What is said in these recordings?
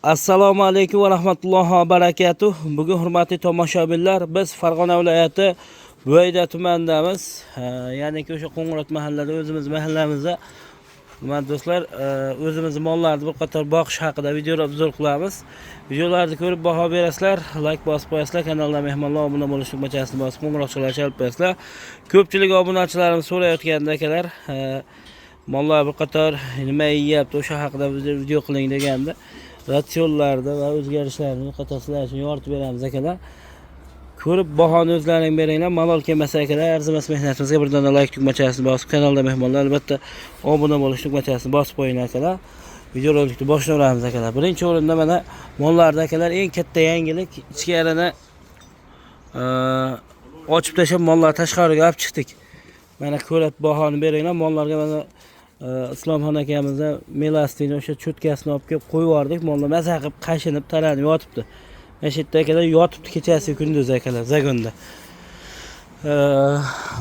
Assalomu alaykum va rahmatullohi va barakatuh. Bugun hurmatli tomoshabinlar, biz Farg'ona viloyati Bo'yda tumanidamiz. Ya'ni o'sha Qo'ng'irot mahallada o'zimiz mahallamizda hurmatli do'stlar, o'zimiz mollarni bir qator boqish haqida videolar obzor qilamiz. Videolarni ko'rib baho berasizlar, like bosib qo'yasizlar, kanalga mehmonlar obuna bo'lishni tugmachasini bosib qo'ng'iroqchalar chalib qo'yasizlar. Ko'pchilik obunachilarimiz so'rayotganda akalar, mollar bir qator nima yeyapti, o'sha haqida video qiling deganda ratsionlarda va o'zgarishlarni qatorlar uchun yoritib beramiz akalar. Ko'rib bahoni o'zlaring beringlar. Malol kelmasa akalar, arzimas mehnatimizga bir dona like tugmachasini bosib, kanalda mehmonlar albatta obuna bo'lish tugmachasini bosib qo'yinglar akalar. Video rolikni boshlaymiz akalar. Birinchi o'rinda mana mollarda akalar eng katta yangilik, ichkarini ochib tashlab mollar tashqariga olib chiqdik. Mana ko'rib bahoni beringlar. Mollarga mana Islomxon akamizda melastin o'sha cho'tkasini olib kelib qo'yib yubordik. Mollar maza qilib qashinib, taranib yotibdi. Mana shu yerda akalar yotibdi kechasi kunduz akalar zagonda.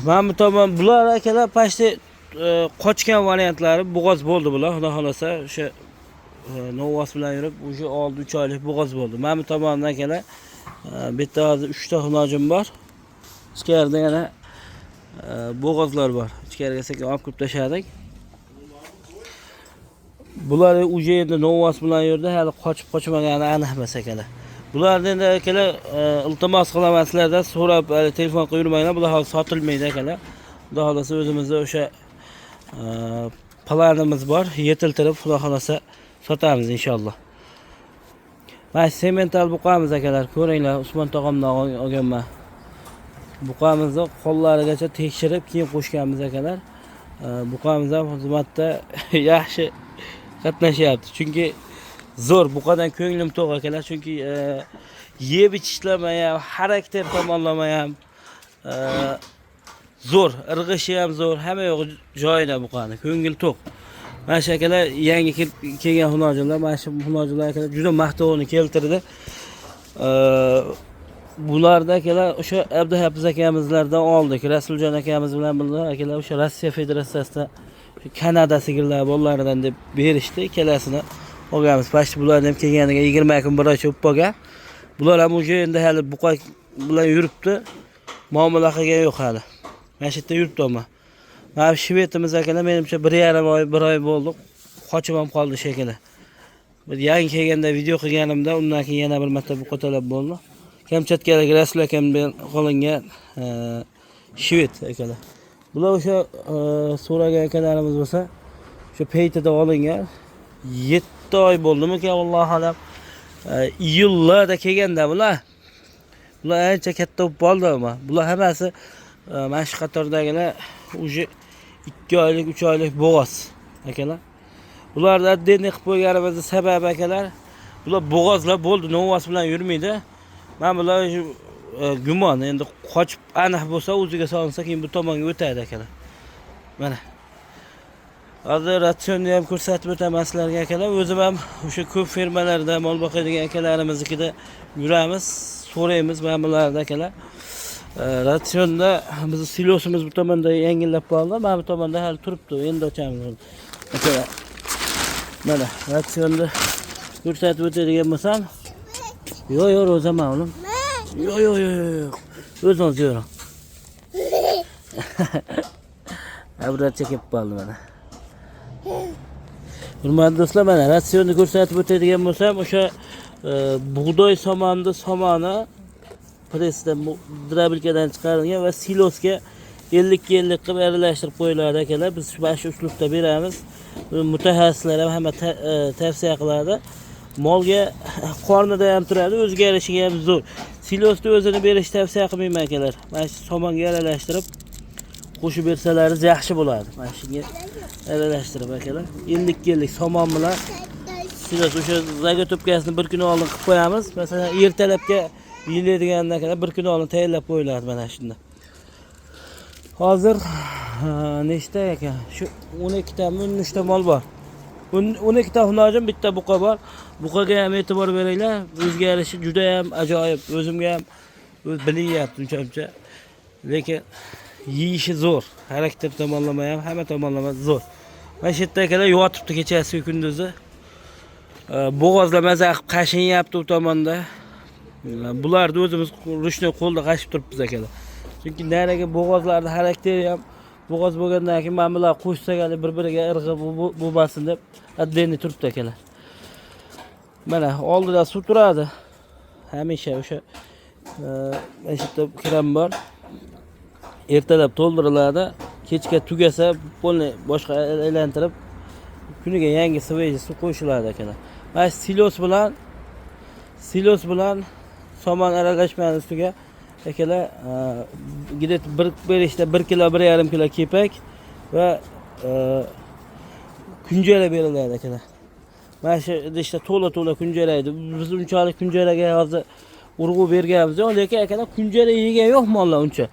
Mana bu tomon bular akalar pashti qochgan variantlari bo'g'oz bo'ldi bular. Xudo xolasa o'sha novvos bilan yurib, o'sha 3 oylik bo'g'oz bo'ldi. Mana bu tomondan akalar bu yerda hozir 3 ta xunojim bor. Ichkarida yana bo'g'ozlar bor. Ichkariga sekin olib kirib tashladik. Bular uje endi novvos bilan yurdi, hali qochmagani aniq emas akalar. Bularni endi akalar iltimos qilaman sizlardan, so'rab telefon qilib yurmanglar. Bular hozir sotilmaydi akalar. Xudo xolasa o'zimizda o'sha planimiz bor, yetiltirib xudo xolasa sotamiz inshaalloh. Mana semental buqamiz akalar, ko'ringlar, Usmon tog'amdan olganman. Buqamizni qo'llarigacha tekshirib keyin qo'shganmiz akalar. Buqamiz ham xizmatda yaxshi qatnashyapti. Chunki zo'r, buqadan ko'nglim to'q akalar. Chunki yeb ichishlama ham, xarakter tomonlama ham zo'r, irg'ishi ham zo'r, hamma yo'q joyida buqani. Ko'ngil to'q. Mana shu akalar yangi kelgan xunojilar, mana shu xunojilar akalar juda maqtovni keltirdi. Bularda akalar o'sha Abduhafiz akamizlardan oldik. Rasuljon akamiz bilan birga akalar o'sha Rossiya Federatsiyasida Kanada sigirlar bolalaridan deb berishdi. Ikkalasini olganmiz. Pashti bularni ham kelganiga 20 kun bir oy o'tib qolgan. Bular ham o'sha endi hali buqa bilan yuribdi. Muomala qilgan yo'q hali. Mana shu yerda yuribdi ama. Mana shvetimiz akalar menimcha 1,5 oy, 1 oy bo'ldi. Qochib ham qoldi shekilli. Bir yangi kelganda video qilganimda undan keyin yana bir marta buqa talab bo'ldi. Kamchatkalik Rasul akam bilan qolingan shvet akalar. Bular o'sha so'ragan akalarimiz bo'lsa, o'sha paytida olingan 7 oy bo'ldimi-ki, Alloh alam. Iyullarda kelganda bular. Bular ancha katta bo'lib qoldi ama. Bular hammasi mana shu qatordagilar o'sha 2 oylik, 3 oylik bo'g'oz akalar. Bularda denni qilib qo'yganimizning sababi akalar, bular bo'g'ozlar bo'ldi, novvos bilan yurmaydi. Men bular gumon, endi qochib aniq bo'lsa o'ziga solinsa keyin bu tomonga o'tadi akalar. Mana. Hozir ratsionni ham ko'rsatib o'taman sizlarga akalar. O'zim ham o'sha ko'p fermalarda mol boqadigan akalarimizningida yuramiz, so'raymiz mana bularda akalar. Ratsionda bizning silosimiz bu tomonda yangillab qoldi. Mana bu tomonda hali turibdi. Endi ochamiz uni. Akalar. Mana ratsionni ko'rsatib o'tadigan bo'lsam, yo'q, o'zaman oğlum. Yo'q. O'zingiz yuring. Abrat chekib qoldi mana. Hurmatli do'stlar, mana ratsionni ko'rsatib o'tadigan bo'lsam, o'sha bug'doy somoni pressdan drabilkadan chiqarilgan va silosga 50-50 qilib aralashtirib qo'yiladi akalar. Biz mana shu uslubda beramiz. Mutaxassislar ham hamma tavsiya qiladi. Molga qornida ham turadi, o'zgarishiga ham zo'r. Silosni o'zini berish tavsiya qilmayman akalar. Mana shu somonga aralashtirib qo'shib bersalaringiz yaxshi bo'ladi. Mana shunga aralashtirib akalar. 50-50 somon bilan silos o'sha zagotopkasini bir kun oldin qilib qo'yamiz. Masalan, ertalabga yeyiladigandan akalar bir kun oldin tayyorlab qo'yiladi mana shunda. Hozir nechta ekan? Shu 12 ta, 13 ta mol bor. 12 ta xunojim, bitta buqa bor. Buqaga ham e'tibor beringlar. O'zgarishi juda ham ajoyib. O'zimga ham bilinyapti uncha. Lekin yeyishi zo'r. Xarakter tomonlama ham, hamma tomonlama zo'r. Mana shu yerda akalar yotibdi kechasi kunduzi. Bo'g'ozla maza qilib qashinyapti u tomonda. Bularni o'zimiz ruchnoy qo'lda qashib turibmiz akalar. Chunki nariga bo'g'ozlarning xarakteri ham bo'g'oz bo'lgandan keyin men bular qo'shsak bir-biriga irg'ib bo'lmasin deb отдельно turibdi akalar. Mana oldida suv turadi. Hamisha o'sha mana shu yerda kran bor. Ertalab to'ldiriladi, kechga tugasa polni boshqa aylantirib kuniga yangi sveji suv qo'shiladi akalar. Mana silos bilan somon aralashmani ustiga akalar gidet bir berishda 1 kilo 1,5 kilo kepak va kunjara beriladi akalar. Mana shu idishda to'la kunjaraydi. Biz unchalik kunjaraga hozir urg'u berganmiz yo'q, lekin akalar kunjara yegan yo'q mollar uncha.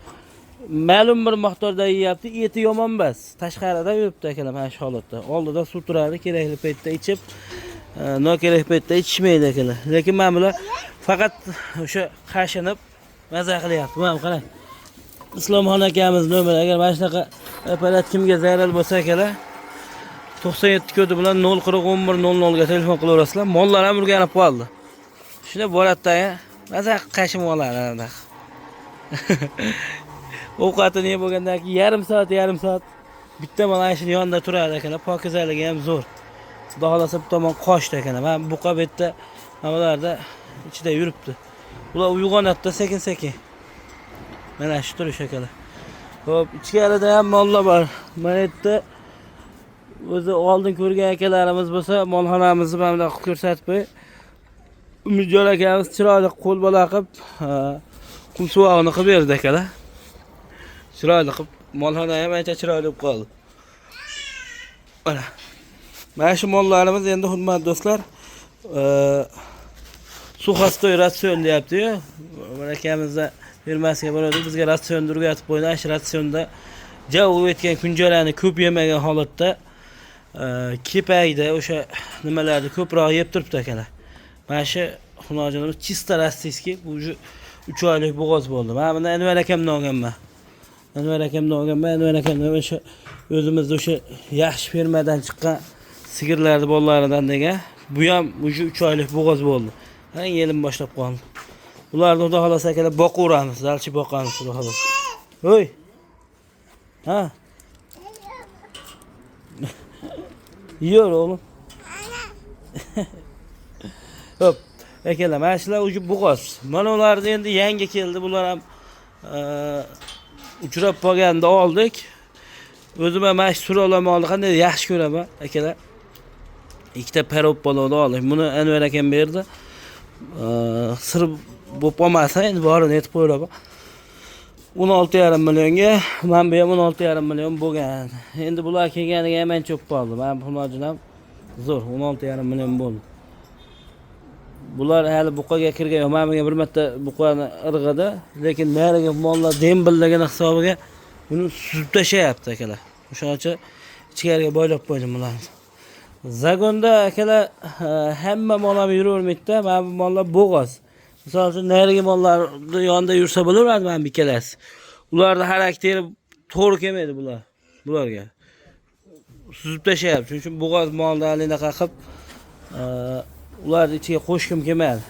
Ma'lum bir miqdorda yeyapti, eti yomon emas. Tashqarida yuribdi akalar mana shu holatda. Oldida suv turadi, kerakli paytda ichib, nokerak paytda ichishmaydi akalar. Lekin men bular faqat o'sha qashinib maza qilyapti. Mana qarang. Islomxon akamiz nomeri agar mana shunaqa apparat kimga zarar bo'lsa akalar 97 kodi bilan 0401100 ga telefon qilaverasizlar. Mollar ham o'rganib qoldi. Shuna boratda maza qashim oladi. Ovqatini yeb bo'lgandan keyin yarim soat bitta mana shuni yonida turadi akalar. Pokizaligi ham zo'r. Xudo xolasa bu tomon qochdi akalar. Men buqa betda nimalarda ichida yuribdi. Ular uyg'onadi sekin-sekin. Mana shu turish akalar. Xo'p, ichkarida ham mollar bor. Mana yerda o'zi oldin ko'rgan akalarimiz bo'lsa, molxonamizni mana bunday qilib ko'rsatib qo'y. Umidjon akamiz chiroyli qo'l bola qilib, qum suvog'ini qilib berdi akalar. Chiroyli qilib, molxona ham ancha chiroyli bo'lib qoldi. Mana shu mollarimiz endi hurmatli do'stlar, suxostoy ratsion deyapti-yu. Mana akamizda firmasiga bordik, bizga ratsion urgatib qo'ydi. Shu ratsionda javub etgan kunjarani ko'p yemagan holatda kepakda o'sha nimalarni ko'proq yeb turibdi akalar. Mana shu xunojinimiz chista rossiyskiy, bu 3 oylik bo'g'oz bo'ldi. Men bundan Anvar akamdan olganman. Anvar akamdan o'sha o'zimizda o'sha yaxshi fermadan chiqqan sigirlarni bolalaridan degan. Bu ham o'sha 3 oylik bo'g'oz bo'ldi. Mana yelim boshlab qoldi. Ularni xudo xolasa akalar boqaveramiz, dalchi boqamiz xudo xolasa. Hoy. Ha. Yiyor oğlum. Hop. Akalar, mana shular o'sha bo'g'oz. Mana ularni endi yangi keldi. Bular ham uchrab qolganda oldik. O'zim ham mana shu surolmani qanday yaxshi ko'raman akalar. Ikkita parop bolani oldik. Buni Anvar akam berdi. Sir bo'lib qolmasa endi borini aytib qo'yaman. 16,5 millionga, men bu ham 16,5 million bo'lgan. Endi bular kelganiga ham ancha ko'p qoldi. Men xunojin ham zo'r 16,5 million bo'ldi. Bular hali buqaga kirgan yo'q. Men bir marta buqani irg'idi, lekin nariga mollar dembilligini hisobiga uni suzib tashlayapti akalar. O'shaning uchun ichkariga boylab qo'ydim bularni. Zagonda akalar hamma mol ham yuravermaydi-da. Men bu mollar bo'g'oz. Misol uchun nariga mollarni yonida yursa bo'laveradi men ikkalasi. Ularning xarakteri to'g'ri kelmaydi bularga. Suzib tashlayapti. Shuning uchun bo'g'oz molni alinaqa qilib ularni ichiga qo'shkim kelmadi.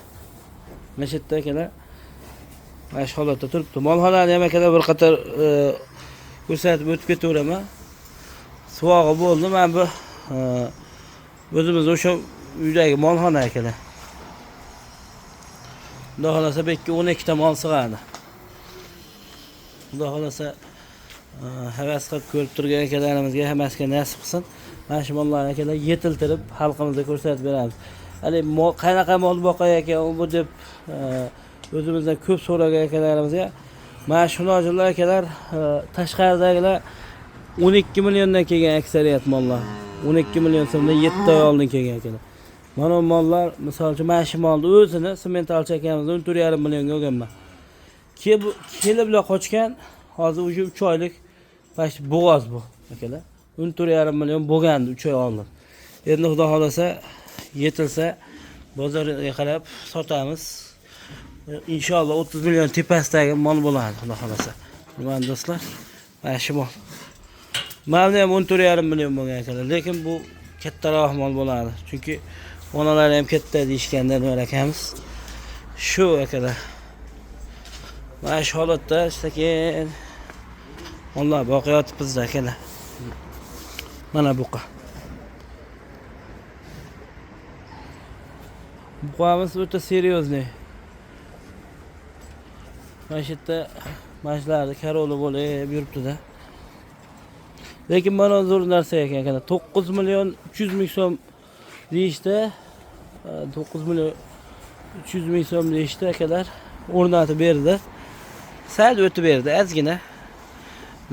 Mana shu yerda akalar mana shu holatda turibdi. Molxonani ham akalar bir qator ko'rsatib o'tib ketaveraman. Suvog'i bo'ldi. Men bu o'zimiz o'sha uydagi molxona akalar. Xudo xolasa bekki 12 ta mol sig'adi. Xudo xolasa havas qilib ko'rib turgan akalarimizga hammasiga nasib qilsin. Mana shu mollarni akalar yetiltirib xalqimizga ko'rsatib beramiz. Hali qanaqa mol boqay ekan bu deb o'zimizdan ko'p so'ragan akalarimizga mana shu nojinlar akalar tashqaridagilar 12 milliondan kelgan aksariyat mollar. 12 million so'mdan 7 oy oldin kelgan akalar. Mana bu mollar, misol uchun mana shu molni o'zini sementalchi akamizdan 14,5 millionga olganman. Kelib bilan qochgan, hozir o'sha 3 oylik bash bo'g'oz bu akalar. 14,5 million bo'lgandi 3 oy oldin. Endi xudo xolasa yetilsa bozorga qarab sotamiz. Inshaalloh 30 million tepasidagi mol bo'ladi xudo xolasa. Mana do'stlar, mana shu mol. Mana ham 14,5 million bo'lgan akalar, lekin bu kattaroq mol bo'ladi. Chunki Onalar ham ketdi deyishgandan Nur akamiz. Shu akalar. Mana shu holatda sekin onlar boqiyotib bizda akalar. Mana buqa. Buqamiz o'ta seryozni. Mana shu yerda majlarda karoli bo'lib yuribdi-da. Lekin mana zo'r narsa ekan. 9 million 300 ming so'm deyishdi. 9 million 300 ming so'm deyishdi akalar. O'rnatib berdi. Sal o'tib berdi, ozgina.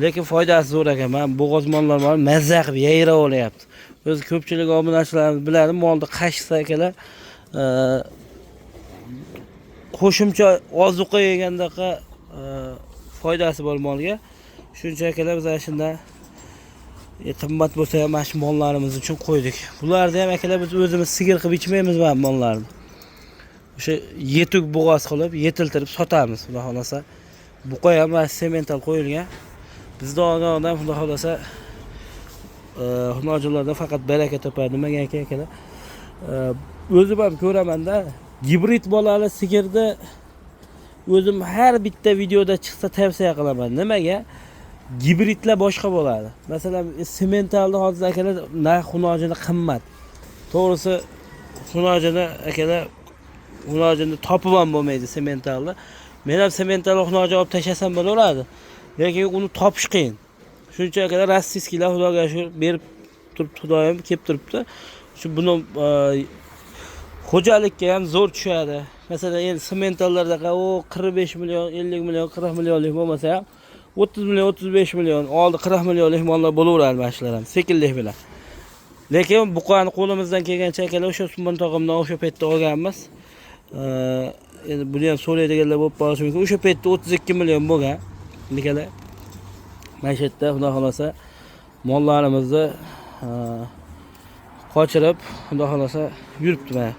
Lekin foydasi zo'r ekan. Men bo'g'ozmonlar bor, mazza qilib yayra olyapti. O'z ko'pchilik obunachilarimiz biladi, molni qashsa akalar, qo'shimcha ozuqa yegandaqa foydasi bor molga. Shuncha akalar biz shunda qimmat bo'lsa ham mana shu mollarimiz uchun qo'ydik. Bularni ham akalar biz o'zimiz sigir qilib ichmaymiz bu mollarni. O'sha yetuk bo'g'oz qilib, yetiltirib sotamiz, xudo xolasa. Buqa ham semental qo'yilgan. Bizda olgan odam xudo xolasa hunojlardan faqat baraka topadi. Nimaga akalar? O'zim ham ko'raman-da, gibrid bolali sigirni o'zim har bitta videoda chiqsa tavsiya qilaman. Nimaga? Gibridlar boshqa bo'ladi. Masalan, sementalni hozir akalar narx hunojini qimmat. To'g'risi hunojini akalar hunojini topib ham bo'lmaydi sementalni. Men ham sementalni hunoji olib tashlasam bo'laveradi. Lekin uni topish qiyin. Shuncha akalar rossiyskilar xudoga shukr berib turibdi, xudoyim kelib turibdi. Shu buni xo'jalikka ham zo'r tushadi. Masalan, endi sementallarda o 45 million, 50 million, 40 millionlik bo'lmasa ham 30 million, 35 million, oldi 40 millionlik mollar bo'laveradi mana shular ham sekinlik bilan. Lekin buqani qo'limizdan kelgancha akalar o'sha Usmon tog'imdan o'sha paytda olganmiz. Endi buni ham so'raydiganlar bo'lib qolishi mumkin. O'sha paytda 32 million bo'lgan. Nikalar. Mana shu yerda xudo xolasa mollarimizni qochirib, xudo xolasa yuribdi mana.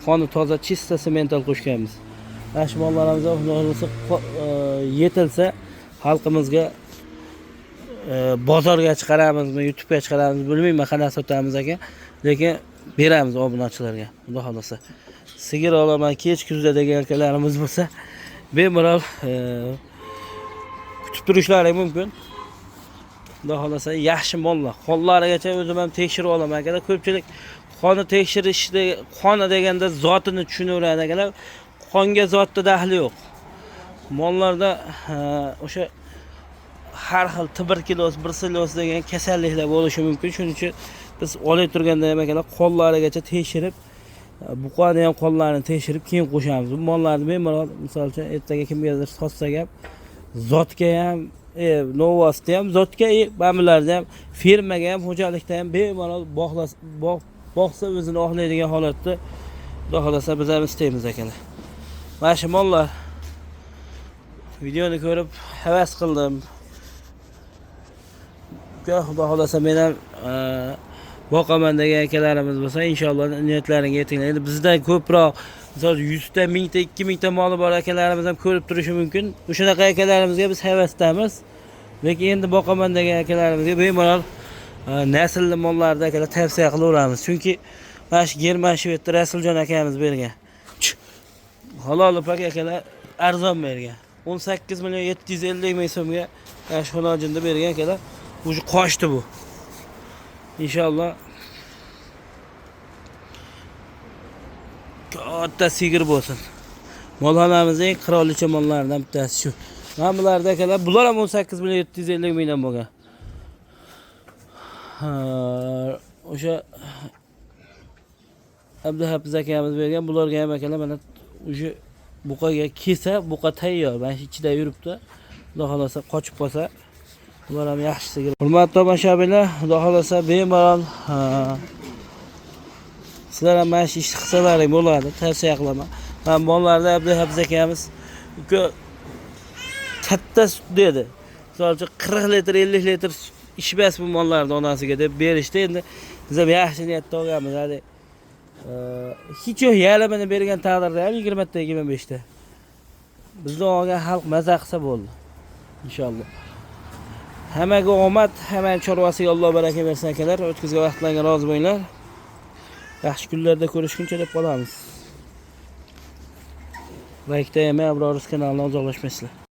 Qoni toza, chista semental qo'shganmiz. Mana shu mollarimizni xudo xolasa yetilsa xalqimizga bozorga chiqaramizmi, YouTube'ga chiqaramizmi bilmayman, qanaqa sotamiz ekan. Lekin beramiz obunachilarga, xudo xolasa. Sigir olaman kech kuzda degan akalarimiz bo'lsa, bemalol kutib turishlari mumkin. Xudo xolasa yaxshi mollar. Qonlarigacha o'zim ham tekshirib olaman akalar. Ko'pchilik qonni tekshirishda, qoni deganda zotini tushunaveradi akalar. Qonga zotda daxli yo'q. Mollarda o'sha har xil tuberkuloz, bruselloz degan kasalliklar bo'lishi mumkin. Shuning uchun biz olay turganda ham akalar qonlarigacha tekshirib, buqani ham qonlarini tekshirib keyin qo'shamiz. Bu mollarni bemalol, misol uchun ertaga kimgadir sotsak ham zotga ham, novosda ham, zotga, bamilarda ham, firmaga ham, xo'jalikda ham bemalol boqsa o'zini oqlaydigan holatda xudo xolasa biz ham istaymiz akalar. Mana shu mollar videoni ko'rib havas qildim. Xudo xolasa men ham boqaman degan akalarimiz bo'lsa, inshaalloh niyatlaringga yetinglar. Endi bizdan ko'proq, misol 100 ta, 1000 ta, 2000 ta moli bor akalarimiz ham ko'rib turishi mumkin. O'shanaqa akalarimizga biz havasdamiz. Lekin endi boqaman degan akalarimizga bemalol naslli mollarni akalar tavsiya qilaveramiz. Chunki mana shu German Shvedda Rasuljon akamiz bergan. Halol pak akalar arzon bergan. 18 million 750 ming so'mga yosh xonojinda bergan akalar. O'sha qochdi bu. İnşallah katta sigir bo'lsin. Molxonamizning eng qirolicha mollaridan bittasi shu. Mana bularda akalar, bular ham 18 million 750 mingdan bo'lgan. O'sha Abduhafiz akamiz bergan, bularga ham akalar mana o'sha buqaga kelsa, buqa tayyor. Mana shu ichida yuribdi. Xudo xolasa qochib qolsa, bular ham yaxshi sigir. Hurmatli tomoshabinlar, xudo xolasa bemalol sizlar ham mana shu ishni qilsalaring bo'ladi, tavsiya qilaman. Men mollarda Abduhafiz akamiz katta sut dedi. Misol uchun 40 litr, 50 litr ishbas bu mollarni onasiga deb berishdi. Endi biz ham yaxshi niyatda olganmiz. Hadi hech yo'q yalamini bergan taqdirda ham 20 ta, 25 ta. Bizda olgan xalq maza qilsa bo'ldi. Inshaalloh. Hammaga omad, hamma chorvasiga Alloh baraka bersin akalar. O'tkazgan vaqtlarga rozi bo'linglar. Yaxshi kunlarda ko'rishguncha deb qolamiz. Like da yemay, Abrorus kanalidan uzoqlashmaysizlar.